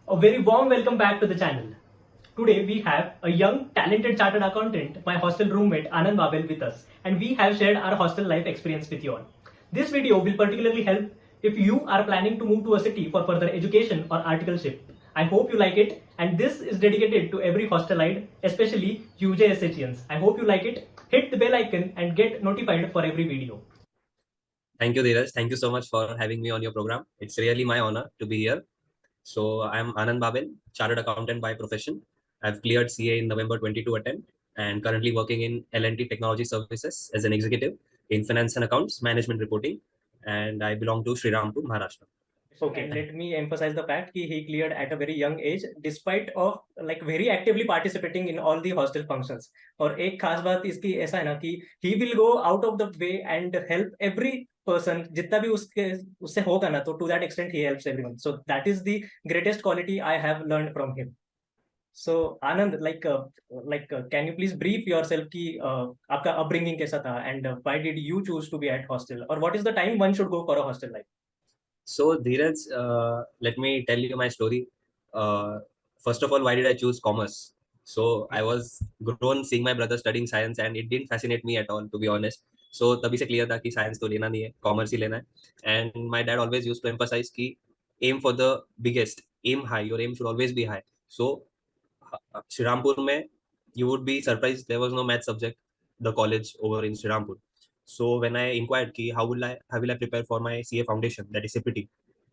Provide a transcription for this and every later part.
A very warm welcome back to the channel. Today we have a young, talented chartered accountant, my hostel roommate Anand Babel with us, and we have shared our hostel life experience with you all. This video will particularly help if you are planning to move to a city for further education or articleship. I hope you like it, and this is dedicated to every hostelite, especially UJSHians. I hope you like it. Hit the bell icon and get notified for every video. Thank you, Dheeraj. Thank you so much for having me on your program. It's really my honor to be here. So I'm Anand Babel, chartered accountant by profession. I've cleared CA in November 22 attempt and currently working in L&T Technology Services as an executive in finance and accounts, management reporting, and I belong to Sri Rampur, Maharashtra. Okay, and let me emphasize the fact that he cleared at a very young age, despite of like very actively participating in all the hostel functions. और एक खास बात इसकी ऐसा है ना कि he will go out of the way and help every person जितना भी उससे होगा ना, तो to that extent he helps everyone. So that is the greatest quality I have learned from him. So Anand, can you please brief yourself कि आपका upbringing कैसा था and why did you choose to be at hostel, or what is the time one should go for a hostel life? So Dheeraj, let me tell you my story. First of all, why did I choose commerce? So I was grown seeing my brother studying science and it didn't fascinate me at all, to be honest. So तभी से clear था कि science तो लेना नहीं है, commerce ही लेना है. And my dad always used to emphasize कि aim for the biggest, aim high, your aim should always be high. So Sri Rampur में you would be surprised there was no math subject, the college over in Sri Rampur. So when I inquired कि how will I prepare for my CA foundation, that is CPT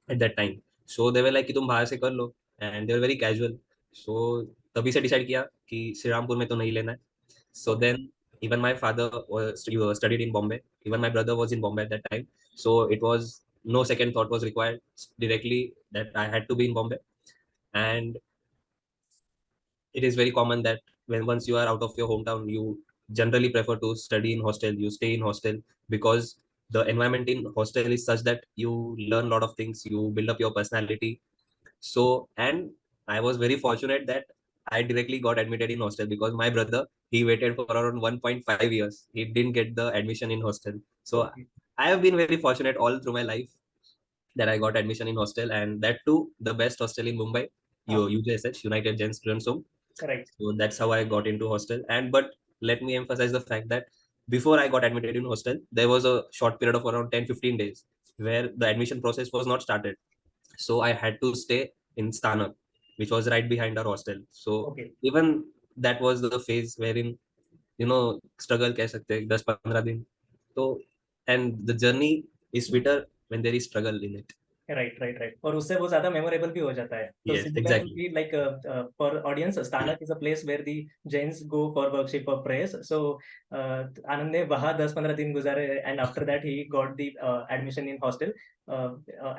at that time. So they were like कि तुम बाहर से कर लो, and they were very casual. So तभी से decide किया कि श्री रामपुर में तो नहीं लेना है. So then even my father was studied in Bombay. Even my brother was in Bombay at that time. So it was no second thought was required directly that I had to be in Bombay. And it is very common that when once you are out of your hometown, you generally prefer to study in hostel. You stay in hostel because the environment in hostel is such that you learn a lot of things. You build up your personality. So, and I was very fortunate that I directly got admitted in hostel because my brother, he waited for around 1.5 years. He didn't get the admission in hostel. So Okay. I have been very fortunate all through my life that I got admission in hostel, and that too the best hostel in Mumbai, UJSH, United Jain Students Home. Correct. So that's how I got into hostel. And but let me emphasize the fact that before I got admitted in hostel, there was a short period of around 10-15 days where the admission process was not started. So I had to stay in Stana, which was right behind our hostel. So Okay. even that was the phase wherein struggle कह सकते हैं 10-15 दिन. So and the journey is sweeter when there is struggle in it. Right और उससे वो ज्यादा memorable भी हो जाता है. तो Yes, exactly. Similarly like for audience, Sthanak is a place where the Jains go for worship of prayers. So Anand ने वहां 10-15 दिन गुजारे and after that he got the admission in hostel.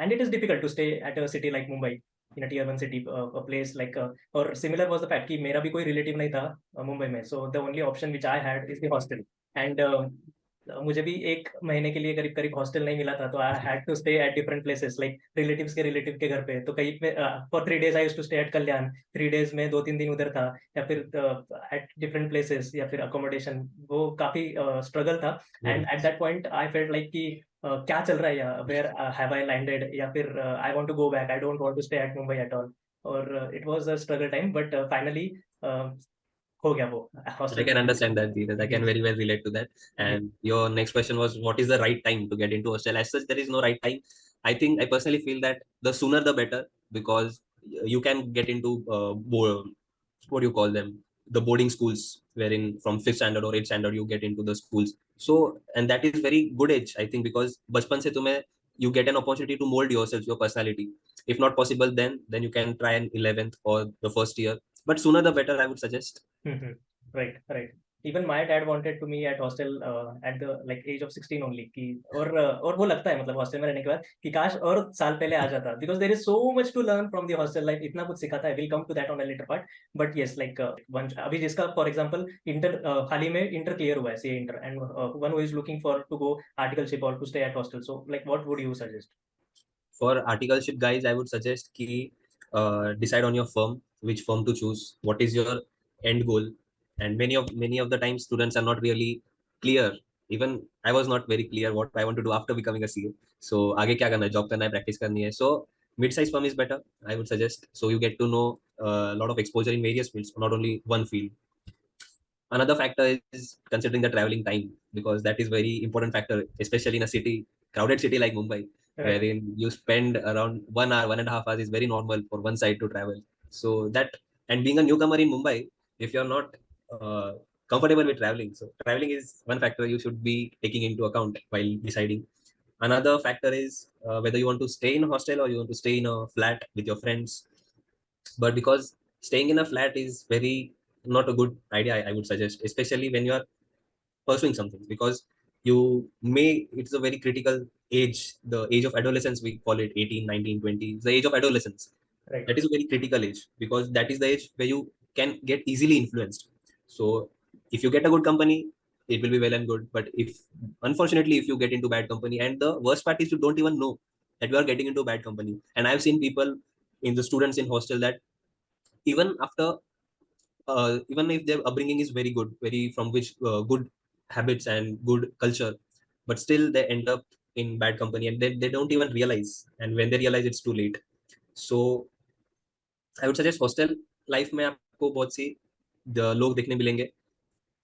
And it is difficult to stay at a city like Mumbai, in a tier 1 city, a place like और similar was the fact कि मेरा भी कोई relative नहीं था मुंबई में. So the only option which I had is the hostel. And मुझे भी एक महीने के लिए करीब करीब हॉस्टल नहीं मिला था, तो I had to stay at different places, like relatives के रिलेटिव के घर पे. तो कहीं पे for 3 days I used to stay at Kalyan. 3 days में 2-3 दिन उधर था, या फिर एट डिफरेंट प्लेसेस, या फिर अकोमोडेशन. वो काफी स्ट्रगल था. And at that point I felt like कि क्या चल रहा है यहाँ, वेयर हैव आई लैंडेड, या फिर I want to go back, I don't want to stay at Mumbai at all. और it was a struggle time, but finally हो गया वो I hostel. can understand that, Dheeraj. I can Yes. very well relate to that. And your next question was, what is the right time to get into hostel? As such, there is no right time. I personally feel that the sooner the better, because you can get into what do you call them? The boarding schools, wherein from 5th standard or 8th standard you get into the schools. So, and that is very good age, I think, because बचपन से तुम्हें you get an opportunity to mold yourself, your personality. If not possible, then you can try an 11th or the first year. But sooner the better, I would suggest. Right. Even my dad wanted to me at hostel at the like age of 16 only कि और वो लगता है मतलब hostel में रहने के बाद कि काश और साल पहले आ जाता, because there is so much to learn from the hostel life. इतना कुछ सिखाता है. We'll come to that on a later part. But yes, like अभी जिसका for example इंटर हाल ही में इंटर क्लियर हुआ है, CA inter, and one who is looking for to go articleship or to stay at hostel. So like what would you suggest? For articleship guys, I would suggest ki decide on your firm, which firm to choose, what is your end goal. And many of the times students are not really clear. Even I was not very clear what I want to do after becoming a CA. So आगे क्या करना है, job करना है, practice करनी है. So Mid-sized firm is better, I would suggest. So you get to know a lot of exposure in various fields, not only one field. Another factor is considering the traveling time, because that is very important factor, especially in a city, crowded city like Mumbai, Right. wherein you spend around 1 hour, 1.5 hours is very normal for one side to travel. So that, and being a newcomer in Mumbai, if you're not uh, comfortable with traveling, so traveling is one factor you should be taking into account while deciding. Another factor is whether you want to stay in a hostel or you want to stay in a flat with your friends. But because staying in a flat is very not a good idea, I would suggest, especially when you are pursuing something, because you may, it's a very critical age, the age of adolescence, we call it 18, 19, 20, the age of adolescence. Right. That is a very critical age, because that is the age where you can get easily influenced. So if you get a good company, it will be well and good. But if, unfortunately, if you get into bad company, and the worst part is you don't even know that you are getting into bad company. And I've seen people in the students in hostel that even after even if their upbringing is very good, very from which good habits and good culture, but still they end up in bad company, and they don't even realize, and when they realize it's too late. So I would suggest hostel life में आपको बहुत सी लोग देखने मिलेंगे.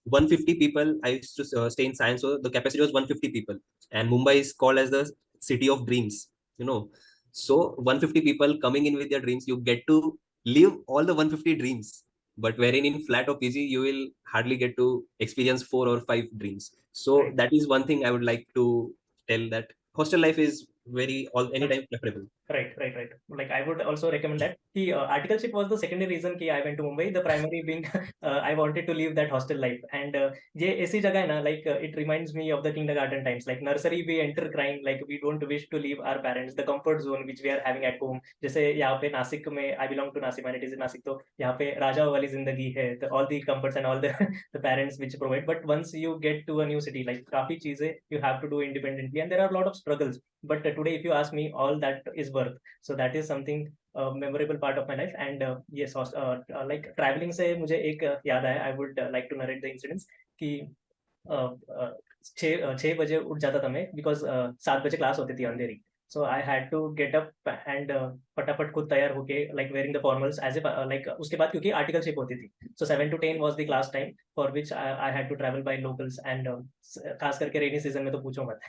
150 people. I used to stay in science, so the capacity was 150 people, and Mumbai is called as the city of dreams. You know, so 150 people coming in with their dreams, you get to live all the 150 dreams. But wherein in flat or PG, you will hardly get to experience 4 or 5 dreams. So Right. that is one thing I would like to tell, that hostel life is very all anytime preferable. Right. Like I would also recommend that. The articleship was the secondary reason कि I went to Mumbai. The primary being I wanted to live that hostel life. And ये ऐसी जगह है ना, like it reminds me of the kindergarten times. Like nursery we enter crying, like we don't wish to leave our parents, the comfort zone which we are having at home. जैसे यहाँ पे नासिक में, I belong to Nasik, my native is Nasik, तो यहाँ पे राजाओं वाली जिंदगी है, the, all the comforts and all the the parents which provide. But once you get to a new city, like काफी चीजें you have to do independently, and there are a lot of struggles. But today, if you ask me, all that is worth. So that is something memorable part of my life. And yes, like traveling से मुझे एक याद आया. I would like to narrate the incidents कि 6 बजे उठ जाता था मैं, बिकॉज 7 बजे क्लास होती थी Andheri. So I had to get up and फटाफट खुद तैयार होके, like wearing the formals as a, like उसके बाद क्योंकि आर्टिकलशिप होती थी, so 7 to 10 was the class time for which I had to travel by locals. And खास करके रेनी सीजन में तो पूछो मत.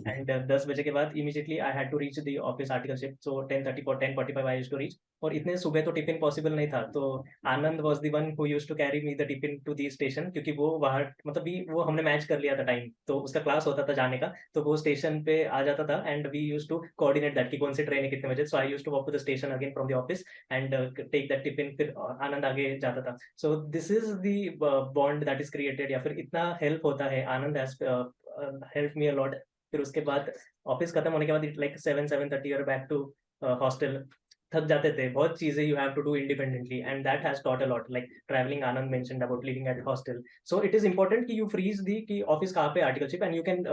एंड 10 बजे के बाद immediately I had to reach the office articleship. So 10:30 for 10:45 I used to reach. और इतने सुबह तो टिफिन पॉसिबल नहीं था, तो Anand was the one who used to carry me the tiffin to the station, क्योंकि वो वहाँ मतलब भी वो हमने मैच कर लिया था टाइम, तो उसका क्लास होता था जाने का, तो वो स्टेशन पे आ जाता था. And we use to coordinate that कि कौन सी ट्रेन है कितने बजे. So I use to walk to the station again from the office and take that tiffin. फिर आनंद आगे जाता था. So this is the bond that is created, या फिर इतना हेल्प होता है. Anand has help me a lot. फिर उसके बाद ऑफिस खत्म होने के बाद लाइक 7-7:30 और बैक टू हॉस्टल. थक जाते थे, बहुत चीजें you have to do independently, and that has taught a lot. Like travelling, Anand mentioned about living at hostel. So it is important कि यू फ्रीज दी कि ऑफिस कहाँ पे articleship, and you can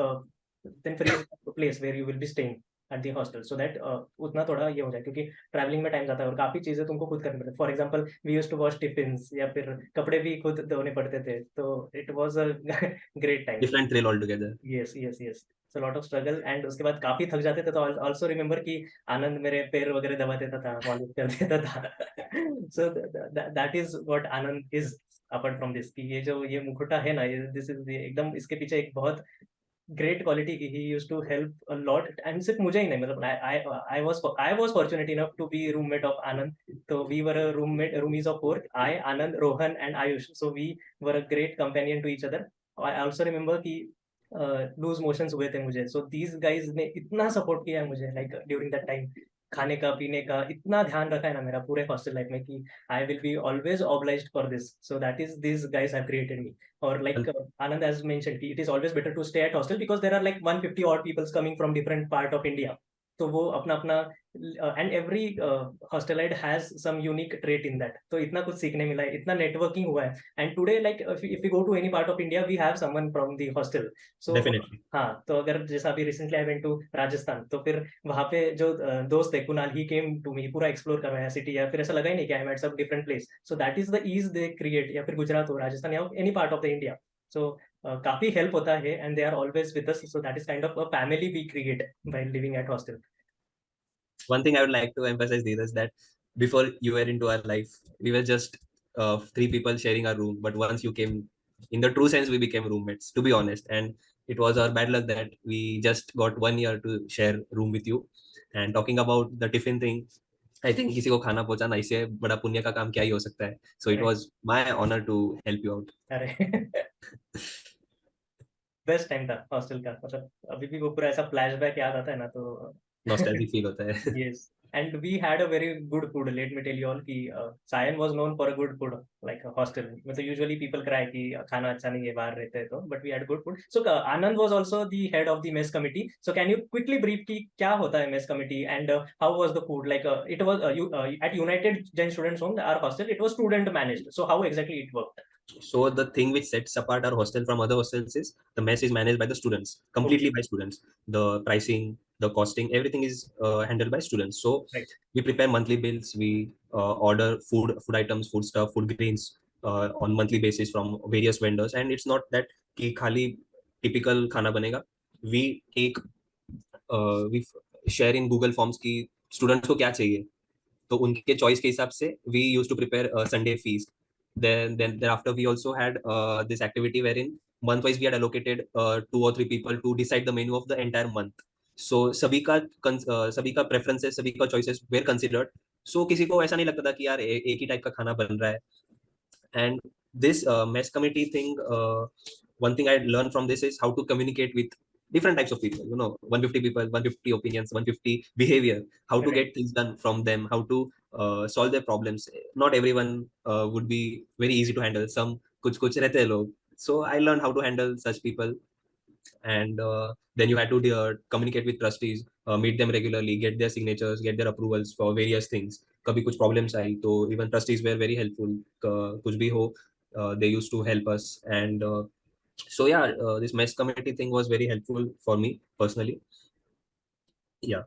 then freeze place where you will be staying at the hostel, so that उतना थोड़ा ये हो जाए, क्योंकि ट्रैवलिंग में टाइम जाता है और काफी चीजें तुमको खुद करनी पड़ती है. For example we use to wash tiffins, या फिर कपड़े भी खुद धोने पड़ते थे, तो it was a great time. Different thrill altogether. Yes. So lot of struggle. And उसके बाद काफी थक जाते थे, तो ऑल्सो रिमेम्बर कि आनंद मेरे पैर वगैरह दबा देता था, मॉलिश कर देता था. सो that is what Anand is. Apart from this, कि ये मुखौटा है ना, ये दिस इज एकदम, इसके पीछे एक बहुत ग्रेट क्वालिटी की. He used to help a lot, and सिर्फ मुझे ही नहीं, मतलब I was fortunate enough to be roommate of Anand. तो we were a roomies of 4, I, Anand, Rohan and Ayush. So we were a great companion to each other. I also remember कि loose motions हुए थे मुझे, सो दीज गाइज ने इतना support किया है मुझे, लाइक ड्यूरिंग दैट टाइम. खाने का पीने का इतना ध्यान रखा है ना मेरा पूरे हॉस्टल लाइफ में, कि I will be always obliged for this. So that is this guys have created मी. और like Anand has mentioned, it is always better to stay at hostel because there are like 150 odd people coming from different part of India. तो वो अपना अपना, and every hostelite has some unique trait in that. तो इतना कुछ सीखने मिला है, इतना नेटवर्किंग हुआ है. And today like if you go to any part of India, we have someone from the hostel. So Definitely. हाँ, तो अगर जैसा अभी recently I went to Rajasthan, तो फिर वहाँ पे जो दोस्त है कुणाल, ही केम टू मी, पूरा एक्सप्लोर कर रहा है सिटी, या फिर ऐसा लगा ही नहीं कि आई एम एट सब different place. So that is the ease they create, या फिर गुजरात हो, राजस्थान, या any part of the India. सो काफी हेल्प होता है, and they are always with us. So that is kind of a family we create by living at hostel. one thing I would like to emphasize here is that before you were into our life, we were just three people sharing our room. But once you came, in the true sense, we became roommates, to be honest. And it was our bad luck that we just got 1 year to share room with you. And talking about the tiffin thing, I think किसी को खाना पहुंचाना इससे बड़ा पुण्य का काम क्या ही हो सकता है. So it was my honor to help you out. अरे बेस्ट टाइम था हॉस्टल का, मतलब अभी भी वो पूरा ऐसा फ्लैशबैक याद आता है ना, तो Nostalgic feel होता है. yes, and we had a very good food. Let me tell you all कि Sayan was known for a good food, like a hostel में तो usually people cry कि खाना अच्छा नहीं है बाहर रहते हैं तो, but we had good food. So Anand was also the head of the mess committee. So can you quickly brief कि क्या होता है mess committee and how was the food? Like it was at United Jain Students Home, our hostel, it was student managed. So how exactly it worked? So the thing which sets apart our hostel from other hostels is the mess is managed by the students, completely by students. The pricing, the costing, everything is handled by students. So Right. we prepare monthly bills, we order food items, food stuff, food grains on monthly basis from various vendors. And it's not that कि खाली typical खाना बनेगा. We take we share in Google Forms कि students को क्या चाहिए, तो उनके चॉइस के हिसाब से we used to prepare Sunday feast. Then thereafter we also had this activity wherein month wise we had allocated 2 or 3 people to decide the menu of the entire month. So सभी का preferences, सभी का choices were considered. So किसी को ऐसा नहीं लगता था कि यार एक ही टाइप का खाना बन रहा है. And this mess committee thing, one thing I learned from this is how to communicate with different types of people. 150 people, 150 opinions, 150 behavior, how to get things done from them, how to solve their problems. Not everyone would be very easy to handle. Some kuch rehte hai log. So I learned how to handle such people. And then you had to communicate with trustees, meet them regularly, get their signatures, get their approvals for various things. कभी कुछ problems आई तो even trustees were very helpful. कुछ भी हो, they used to help us. And so yeah, this mess committee thing was very helpful for me personally. Yeah.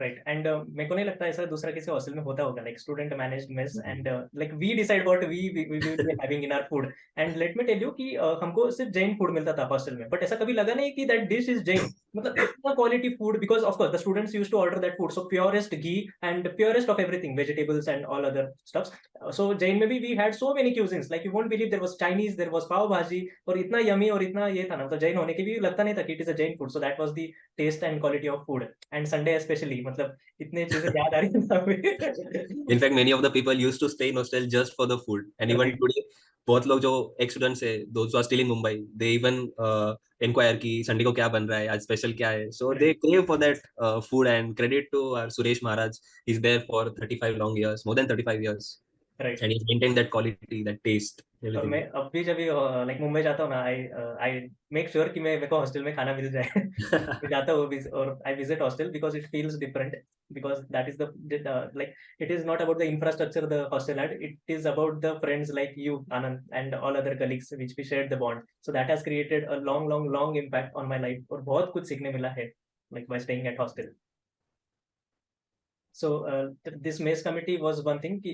Right. And मेरे को नहीं लगता ऐसा दूसरा किसी हॉस्टल में होता होगा, like student managed mess and like we decide what we will be having in our food. And let me tell you कि हमको सिर्फ जैन फूड मिलता था हॉस्टल में, but ऐसा कभी लगा नहीं कि that dish is जैन, मतलब इतना quality food, because of course the students used to order that food, so purest ghee and purest of everything, vegetables and all other stuffs. So Jain में भी we had so many cuisines, like you won't believe, there was Chinese, there was पाव भाजी, और इतना yummy और इतना ये था ना, तो जैन होने के भी लगता नहीं था कि it is a Jain food. So that was the taste and quality of food. And Sunday especially, मतलब इतने चीजें याद आ रही हैं. In fact, many of the people used to stay in hostel just for the food. And even today, बहुत लोग जो ex students है, those who are still in Mumbai, they even inquire कि संडे को क्या बन रहा है, आज स्पेशल क्या है. So they crave for that food. And credit to our Suresh Maharaj, he's there for 35 long years, more than 35 years. Right. And he's maintained that quality, that taste, और everything. मैं अब भी जब लाइक मुंबई जाता हूँ ना, आई मेक श्योर कि मेरे को हॉस्टल में खाना मिल जाए. मैं जाता हूँ और I visit hostel because it feels different, because that is the like it is not about the infrastructure the hostel had, it is about the friends like you Anand and all other colleagues which we shared the bond. So that has created a long impact on my life, और बहुत कुछ सीखने मिला है like by staying at hostel. So this mess committee was one thing कि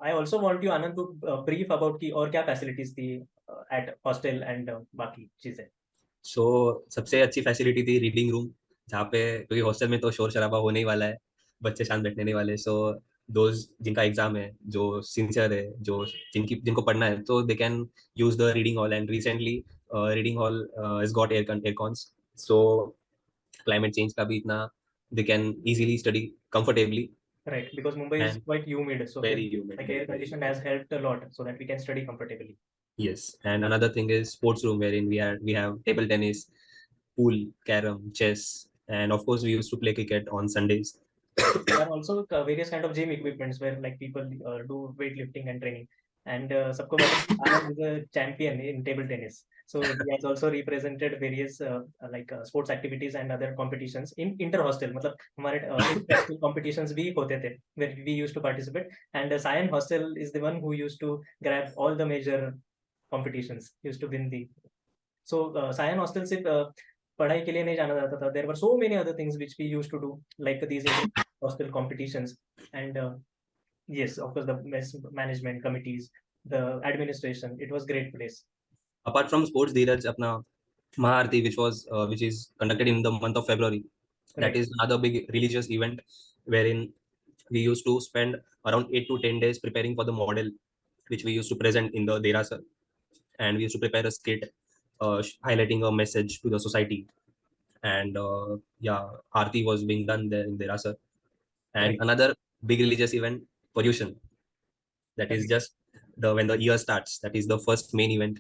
I also want you Anand to brief about कि और क्या facilities थी at hostel and बाकी चीजें. So सबसे अच्छी फैसिलिटी थी रीडिंग रूम, जहाँ पे क्योंकि हॉस्टल में तो शोर शराबा होने ही वाला है, बच्चे शांत बैठने नहीं वाले. सो दोज जिनका एग्जाम है, जो सिंसियर है, जो जिनको पढ़ना है, तो they can use the reading hall. And recently reading hall has got air cons. So climate change का भी इतना they can easily study comfortably. Right, because Mumbai is quite humid, so very humid, like air condition has helped a lot so that we can study comfortably. Yes, and another thing is sports room wherein we have table tennis, pool, carom, chess, and of course we used to play cricket on Sundays. There are also various kind of gym equipments where like people do weightlifting and training. And सबको पता है Anand is a champion in table tennis. So he has also represented various like sports activities and other competitions in inter hostel. मतलब हमारे inter competitions भी होते थे where we used to participate. And Sion hostel is the one who used to grab all the major competitions, used to win the. So Sion hostel सिर्फ पढ़ाई के लिए नहीं जाना जाता था. There were so many other things which we used to do, like these hostel competitions. And yes, of course, the mess management committees, the administration, it was great place. Apart from sports, Dheeraj, apna Maharti, which is conducted in the month of February, That is another big religious event wherein we used to spend around 8 to 10 days preparing for the model, which we used to present in the Derasar. And we used to prepare a skit highlighting a message to the society. And Aarti was being done there in Derasar. And Right. another big religious event, pollution. That is Right. just when the year starts. That is the first main event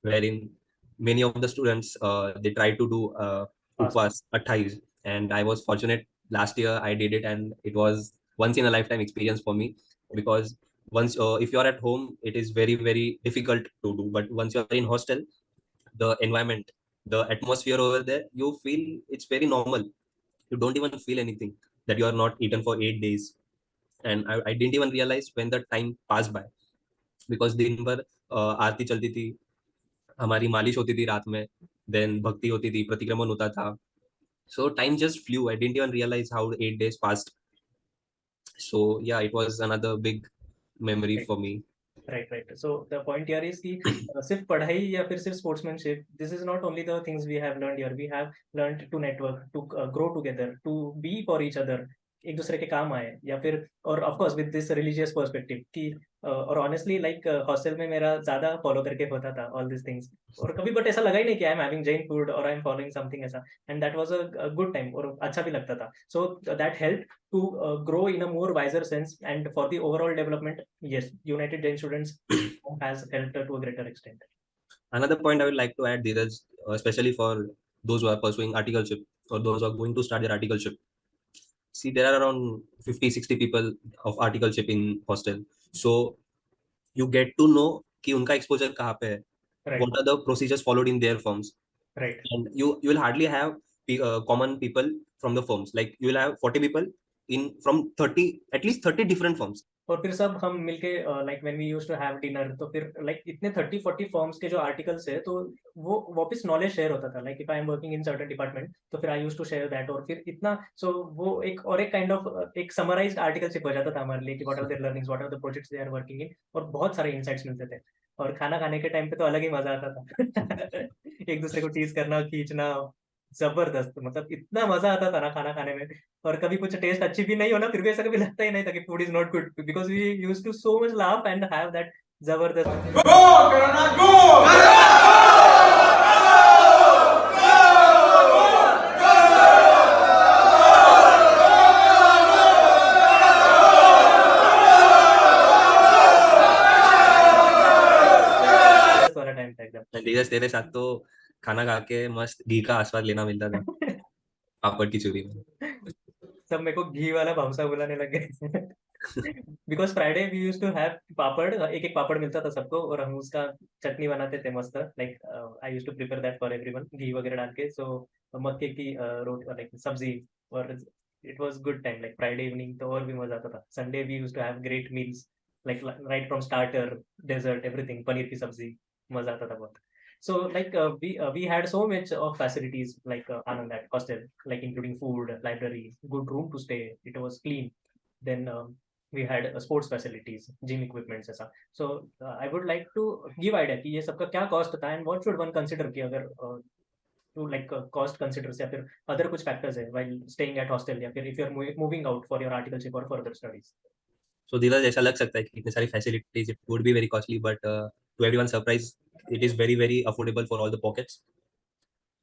wherein many of the students they try to do Fast. upvas 28, and I was fortunate last year I did it, and it was once in a lifetime experience for me, because once if you are at home it is very very difficult to do, but once you are in hostel, the environment, the atmosphere over there, you feel it's very normal. You don't even feel anything that you are not eaten for 8 days. And I didn't even realize when the time passed by, because दिन भर आरती चलती थी, हमारी मालिश होती थी रात में, देन भक्ति होती थी, प्रतिक्रमण होता था. So time just flew. I didn't even realize how 8 days passed. So yeah, it was another big memory Right. for me. Right. So the point here is कि सिर्फ पढ़ाई या फिर सिर्फ sportsmanship, this is not only the things we have learned here. We have learned to network, to grow together, to be for each other, एक दूसरे के काम आए, या फिर और of course with this religious perspective कि और honestly like hostel में मेरा ज़्यादा follow करके होता था all these things, और कभी बट ऐसा लगा ही नहीं कि I'm having Jain food or I'm following something ऐसा, and that was a good time और अच्छा भी लगता था. So that helped to grow in a more wiser sense, and for the overall development, yes, United Jain Students has helped to a greater extent. Another point I would like to add, Dheeraj, especially for those who are pursuing articleship or those who are going to start their articleship. See, there are around 50, 60 people of articleship in hostel. So you get to know कि उनका exposure कहाँ पे है, Right. what are the procedures followed in their firms. Right. And you will hardly have common people from the firms. Like you will have 40 people in from 30, at least 30 different firms. और फिर सब हम मिलके like when we used to have dinner, तो फिर like इतने 30-40 forms के जो आर्टिकल्स है, तो वो वापस नॉलेज शेयर होता था. Like if I am working in certain department, तो फिर I used to share that, और फिर इतना सो वो एक और एक काइंड ऑफ एक समराइज्ड आर्टिकलशिप हो जाता था हमारे लिए कि what are their learnings, what are the projects they are working in, और बहुत सारे इनसाइट्स मिलते थे. और खाना खाने के टाइम पे तो अलग ही मजा आता था. एक दूसरे को टीज करना, खींचना, जबरदस्त. मतलब इतना मजा आता था ना खाना खाने में, और कभी कुछ टेस्ट अच्छी भी नहीं हो ना, फिर भी ऐसा कभी लगता ही नहीं था कि food is not good, because we used to so much laugh and have that जबरदस्त वाला टाइम था एकदम. धीरज तेरे साथ तो खाना खा के मस्त घी का आस्वाद लेना मिलता था पापड़ की चूरी में. सब मेरे को घी वाला भमसा बुलाने लग गए. Because Friday we use to have papad, एक एक पापड़ मिलता था सबको, और हम उसका चटनी बनाते थे मस्त. Like I use to prepare that for everyone, घी वगैरह डाल के. सो मक्के की रोटी, लाइक सब्जी, और it was good time. Like Friday evening तो और भी मजा आता था. Sunday we use to have great meals, like right from starter, dessert, everything. Paneer की सब्जी, मजा आता था बहुत. So like we had so much of facilities like Anand at hostel, like including food, library, good room to stay. It was clean. Then we had sports facilities, gym equipments ऐसा. So I would like to give idea कि ये सबका क्या cost था, and what should one consider कि अगर to like cost considers या फिर other कुछ factors है while staying at hostel, या फिर if you're moving out for your articleship or further studies. So धीरज, ऐसा लग सकता है कि इतने सारी facilities, it would be very costly, but to everyone surprise it is very very affordable for all the pockets.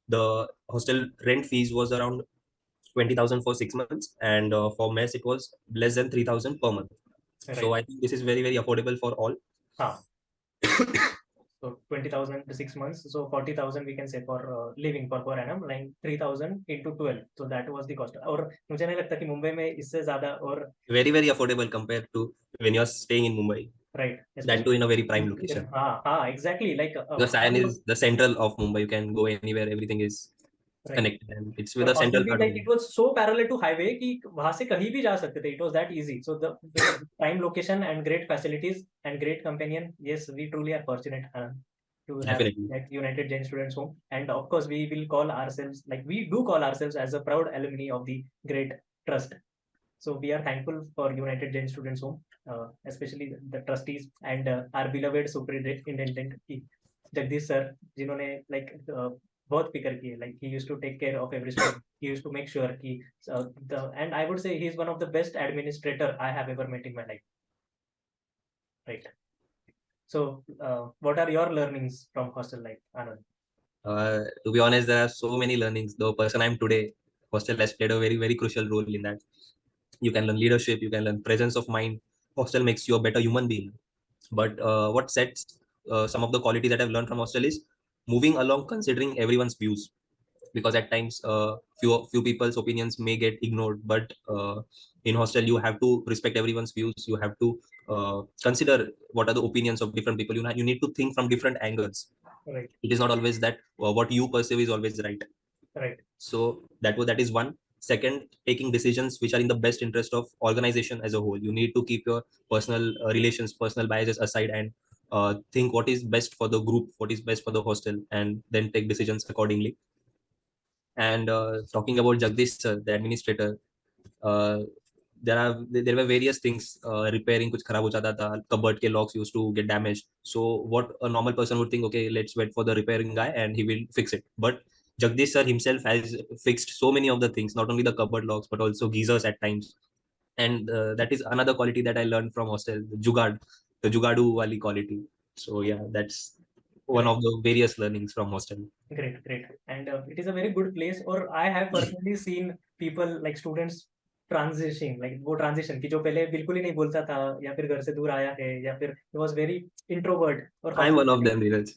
The hostel rent fees was around 20,000 for 6 months, and for mess it was less than 3,000 per month. Right. So I think this is very very affordable for all. So 20,000 to 6 months, so 40,000 we can say for living per annum, like 3,000 into 12. So that was the cost. और मुझे नहीं लगता कि मुंबई में इससे ज़्यादा, और very very affordable compared to when you're staying in Mumbai. Right. That too in a very prime location. Exactly. Like The Sion is the central of Mumbai. You can go anywhere. Everything is right. connected, and it's with और a central hostel भी, like it was so parallel to highway कि वहाँ से कहीं भी जा सकते थे. It was that easy. So the prime location and great facilities and great companion. Yes, we truly are fortunate to have like United Jain Students Home. And of course, we will call ourselves, like we do call ourselves as a proud alumni of the great trust. So we are thankful for United Jain Students Home, especially the trustees and our beloved superintendent Jagdish sir, जिन्होंने like बहुत फिक्र की है. Like he used to take care of every student. He used to make sure कि and I would say he is one of the best administrator I have ever met in my life. Right. So, what are your learnings from hostel life, Anand? To be honest, there are so many learnings. The person I'm today, hostel has played a very, very crucial role in that. You can learn leadership, you can learn presence of mind. Hostel makes you a better human being. But what sets some of the qualities that I've learned from hostel is moving along, considering everyone's views. Because at times, few people's opinions may get ignored, but in hostel you have to respect everyone's views. You have to consider what are the opinions of different people. You need to think from different angles. Right. It is not always that what you perceive is always right. Right. So that is one. Second, taking decisions which are in the best interest of organization as a whole. You need to keep your personal relations, personal biases aside, and think what is best for the group, what is best for the hostel, and then take decisions accordingly. And talking about Jagdish sir, the administrator, uh, there were various things. Repairing कुछ खराब हो जाता था, cupboard के locks used to get damaged. So what a normal person would think, okay, let's wait for the repairing guy and he will fix it. But Jagdish sir himself has fixed so many of the things, not only the cupboard locks but also geysers at times. And that is another quality that I learned from hostel, the jugadu wali quality. So yeah, that's one Great. of the various learnings from hostel. Great, great. And it is a very good place. Or I have personally seen people like students transitioning, like वो transition कि जो पहले बिल्कुल ही नहीं बोलता था या फिर घर से दूर आया है या फिर he was very introvert और I'm hostel one of में them, Dheeraj.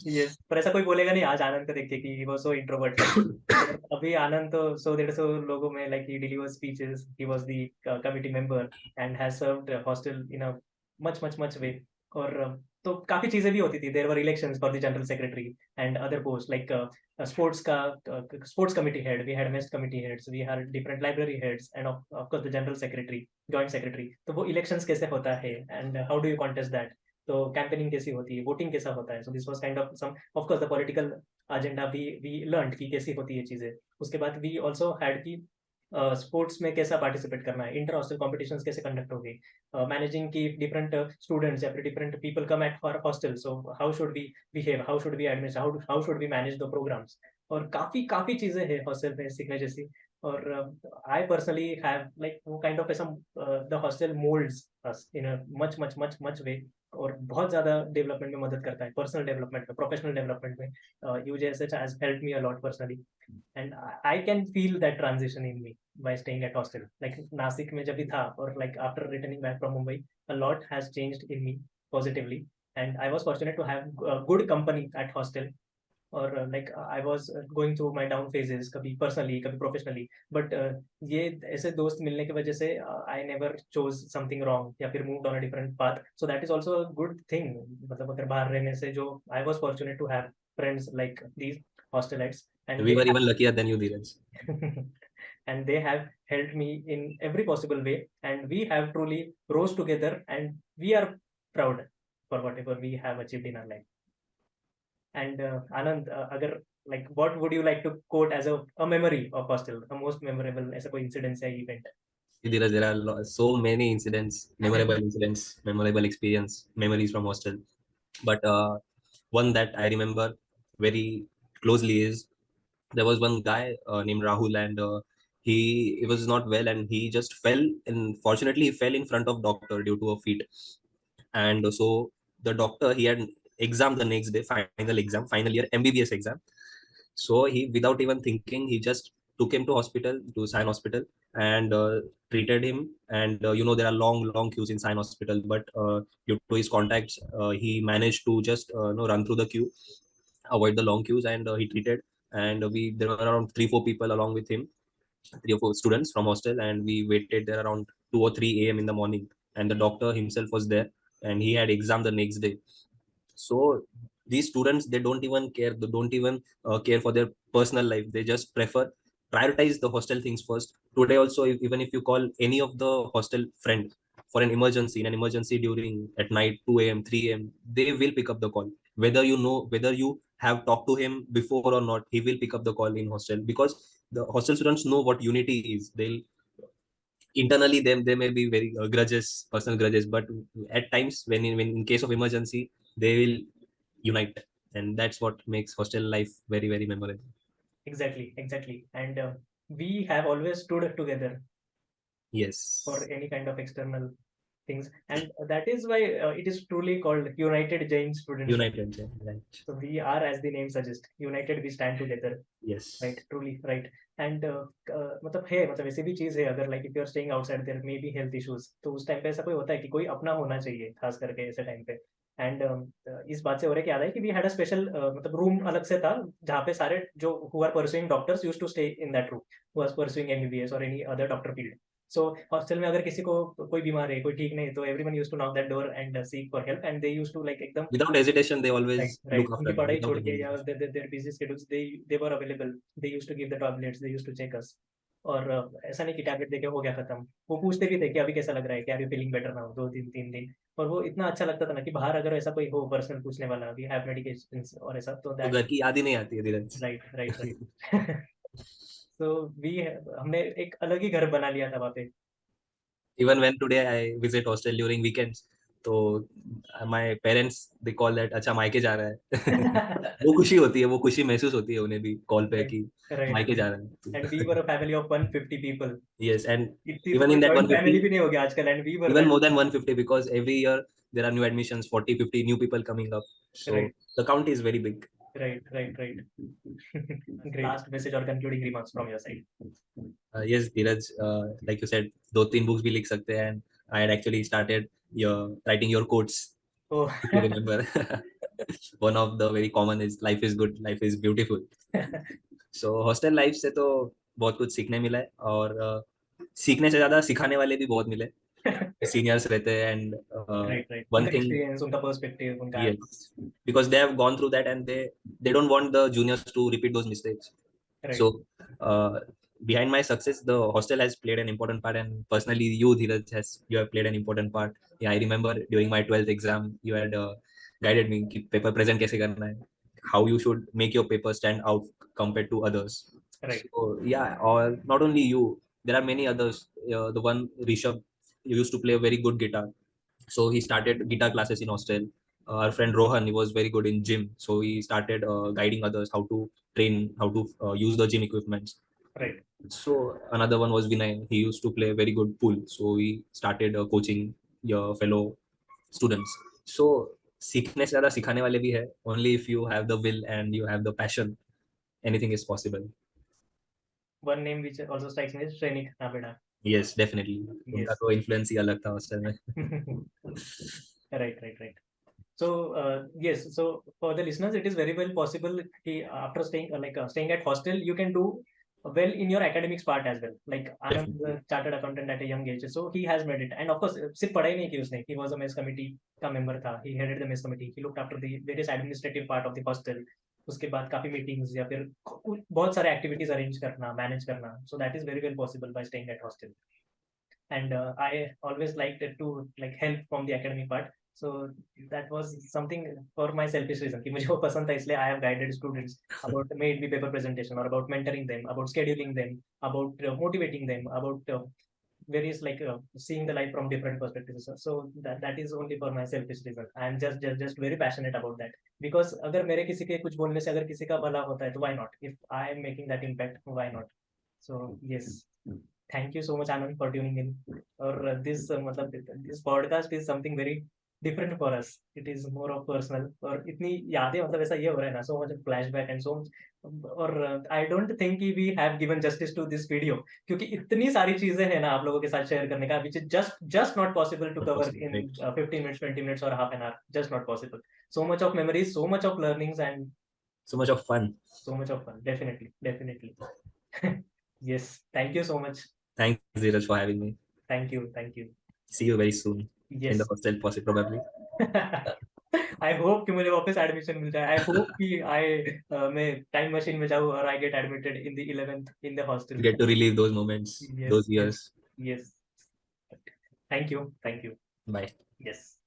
yes, पर ऐसा कोई बोलेगा नहीं आज आनंद को देख के कि he was so introvert. और अभी आनंद तो 100-150 लोगों में like he delivers speeches. He was the committee member and has served hostel in a much way. और तो काफी चीजें भी होती थी. There were elections for the general secretary and other posts like sports का sports committee head. We had mess committee heads. We had different library heads and of course the general secretary, joint secretary. तो वो elections कैसे होता है and how do you contest that? तो campaigning कैसी होती है, voting कैसा होता है. So this was kind of some of course the political agenda we learned कि कैसी होती है चीजें. उसके बाद we also had की स्पोर्ट्स में कैसा पार्टिसिपेट करना है, इंटर हॉस्टल कॉम्पिटिशन्स कैसे कंडक्ट होगी, मैनेजिंग की डिफरेंट स्टूडेंट्स या फिर different people come at for hostel, so how should be behave, how should be admission, how should be manage the programmes. और काफी काफी चीजें हैं हॉस्टल में सीखने जैसी. और आई पर्सनली हैव लाइक वो काइंड ऑफ ऐसा the hostel moulds us in a much way. और बहुत ज्यादा डेवलपमेंट में मदद करता है, पर्सनल डेवलपमेंट में, प्रोफेशनल डेवलपमेंट में. UJSH has helped me a lot personally and I can feel that transition in me by staying at hostel. Like Nasik में जब भी था और like after returning back from Mumbai, a lot has changed in me positively, and I was fortunate to have good company at hostel. और like I was going through my down phases, कभी personally कभी professionally, but ये ऐसे दोस्त मिलने की वजह से I never chose something wrong या फिर moved on a different path. So that is also a good thing. मतलब अगर बाहर रहने से जो I was fortunate to have friends like these hostelites, and We they were even luckier than you, Dheeraj. and they have helped me in every possible way, and we have truly rose together, and we are proud for whatever we have achieved in our life. And Anand, agar like what would you like to quote as a memory of hostel, a most memorable ऐसा कोई incident या event? Dheeraj, there are so many incidents, memorable experience, memories from hostel. But one that I remember very closely is there was one guy named Rahul, and he was not well, and he just fell. And fortunately, he fell in front of doctor due to a feet. And so the doctor, he had exam the next day, final year MBBS exam. So he, without even thinking, he just took him to hospital, to Sion Hospital, and treated him. And there are long queues in Sion Hospital, but due to his contacts, he managed to just run through the queue, avoid the long queues, and he treated. And there were around 3-4 people along with him, 3 or 4 students from hostel, and we waited there around 2 or 3 a.m. in the morning. And the doctor himself was there, and he had exam the next day. So these students, they don't even care, they don't even care for their personal life. They just prioritize the hostel things first. Today also, even if you call any of the hostel friend for an emergency, in an emergency during at night, 2 a.m., 3 a.m., they will pick up the call. Whether you have talked to him before or not, he will pick up the call in hostel, because the hostel students know what unity is. They'll internally, them they may be very grudges, personal grudges, but at times when in case of emergency, they will unite. and that's what makes hostel life very, very memorable. Exactly. And we have always stood together Yes. for any kind of external things, and that is why it is truly called United Jain Students. United, right? So we are, as the name suggests, united, we stand together. Yes. Right, truly right. And मतलब है, मतलब ऐसी भी चीज है, अगर like if you are staying outside there may be health issues, तो उस टाइम पे ऐसा कोई होता है कि कोई अपना होना चाहिए, खास करके ऐसे टाइम पे. एंड इस बात से हो रहा है कि याद है कि वी हैड अ स्पेशल मतलब रूम अलग से था, जहाँ पे सारे जो who are pursuing doctors used to stay in that room, who are pursuing MBBS और any other doctor field. So hostel में अगर किसी को कोई बीमार है, कोई ठीक नहीं, तो everyone used to knock that door and seek for help, and they used to like एकदम Without hesitation, they always right, look after उनकी them पढ़ाई without छोड़ any के या hesitation. their busy schedules, they were available, they used to give the tablets, they used to check us. और ऐसा नहीं कि टैबलेट देके हो गया खत्म, वो पूछते भी थे कि अभी कैसा लग रहा है, क्या are you feeling better now, 2 दिन 3 दिन. और वो इतना अच्छा लगता था ना कि बाहर अगर ऐसा कोई हो पर्सनल पूछने वाला, वी हैव मेडिकेशन और ऐसा, तो तो दैट. घर की याद ही नहीं आती है धीरज. राइट. सो वी, हमने एक अलग ही घर बना लिया था वहाँ पे. Even when today I visit hostel during weekends, तो my parents they call that अच्छा मायके जा रहा है. वो खुशी होती है, वो खुशी महसूस होती है उन्हें भी कॉल पे कि मायके जा रहा है. And we were a family of 150 people. Yes, and इतनी तो even कोई in that joint family भी 150, नहीं होगी आजकल, and we were even that. more than 150, because every year there are new admissions, 40, 50 new people coming up. So Right. the count is very big. Right. Great. Last message or concluding remarks from your side. Yes, Dheeraj, like you said, 2-3 books भी लिख सकते हैं, and I had actually started writing your quotes, Oh. if you remember. One of the very common is life is good, life is beautiful. So hostel life से तो बहुत कुछ सीखने मिला है, और सीखने से ज्यादा सिखाने वाले भी बहुत मिले. Seniors रहते हैं, and right. one उनका thing, experience, उनका perspective, उनका. yes, because they have gone through that, and they don't want the juniors to repeat those mistakes. Right. So behind my success, the hostel has played an important part, and personally you, Dheeraj, you have played an important part. Yeah, I remember during my 12th exam you had guided me कि paper present कैसे करना है, how you should make your paper stand out compared to others. Right. So yeah, or not only you, there are many others. The one Rishabh used to play a very good guitar, so he started guitar classes in hostel. Our friend Rohan, he was very good in gym, so he started guiding others how to train, how to use the gym equipments. Right. So another one was Vinay. He used to play very good pool, so he started coaching your fellow students. So सीखने से ज़्यादा सिखाने वाले भी है. Only if you have the will and you have the passion, anything is possible. One name which also strikes me is Shrenik Nabeda. Yes, definitely. Yes. उनका तो influence ही अलग था hostel में. Right. So yes, so for the listeners, it is very well possible कि after staying at hostel, you can do well in your academics part as well. Like Anand is a chartered accountant at a young age, so he has made it. And of course, सिर्फ पढ़ाई नहीं की उसने. He was a mess committee का member था. He headed the mess committee. He looked after the various administrative part of the hostel. उसके बाद काफी meetings या फिर बहुत सारे activities arrange करना, manage करना. So that is very well possible by staying at hostel. And I always liked to like help from the academic part. So that was something for my selfish reason कि मुझे वो पसंद था, इसलिए I have guided students about made me paper presentation, or about mentoring them, about scheduling them, about motivating them, about various like seeing the life from different perspectives. So that is only for my selfish reason. I am just very passionate about that, because अगर मेरे किसी के कुछ बोलने से अगर किसी का भला होता है, तो why not? If I am making that impact, why not? So yes. Thank you so much, Anand, for tuning in. Or this this podcast is something very different for us. It is more of personal. और इतनी यादें मतलब ऐसा ये हो रहा है ना, so much of flashback and so much. और I don't think कि we have given justice to this video, क्योंकि इतनी सारी चीजें हैं ना आप लोगों के साथ शेयर करने का, which is just not possible to cover in 15 minutes, 20 minutes or half an hour. Just not possible. So much of memories, so much of learnings, and So much of fun. so much of fun. Definitely. Yes. Thank you so much. Thanks, Dheeraj, for having me. Thank you. See you very soon Yes. in the hostel, possibly, probably. I hope कि मुझे वापस admission मिल जाए. I hope कि मैं time machine में जाऊँ और I get admitted in the 11th in the hostel. Get to relive those moments, Yes, those years. yes. Thank you. Bye. Yes.